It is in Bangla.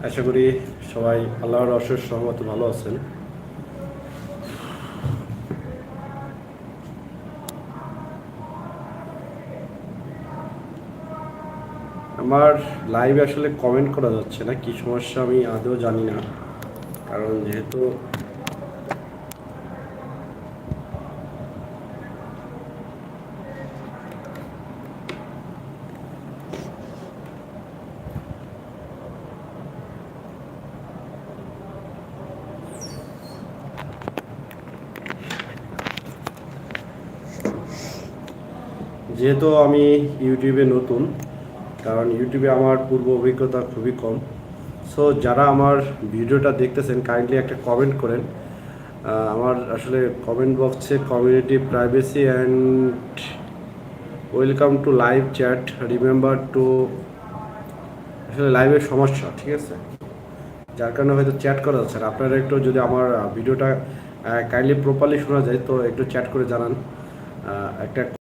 আশা করি সবাই আল্লাহর অশেষ রহমতে ভালো আছেন। আমার লাইভে আসলে কমেন্ট করা যাচ্ছে না, কি সমস্যা আমি আদৌ জানি না। কারণ যেহেতু আমি ইউটিউবে নতুন, কারণ ইউটিউবে আমার পূর্ব অভিজ্ঞতা খুবই কম। সো যারা আমার ভিডিওটা দেখতেছেন কাইন্ডলি একটা কমেন্ট করেন। আমার আসলে কমেন্ট বক্সে community privacy and welcome to live chat, remember to, আসলে লাইভের সমস্যা, ঠিক আছে, যার কারণে হয়তো চ্যাট করা যাচ্ছে না। আপনারা একটু যদি আমার ভিডিওটা কাইন্ডলি প্রপারলি শোনা যায় তো একটু চ্যাট করে জানান। একটা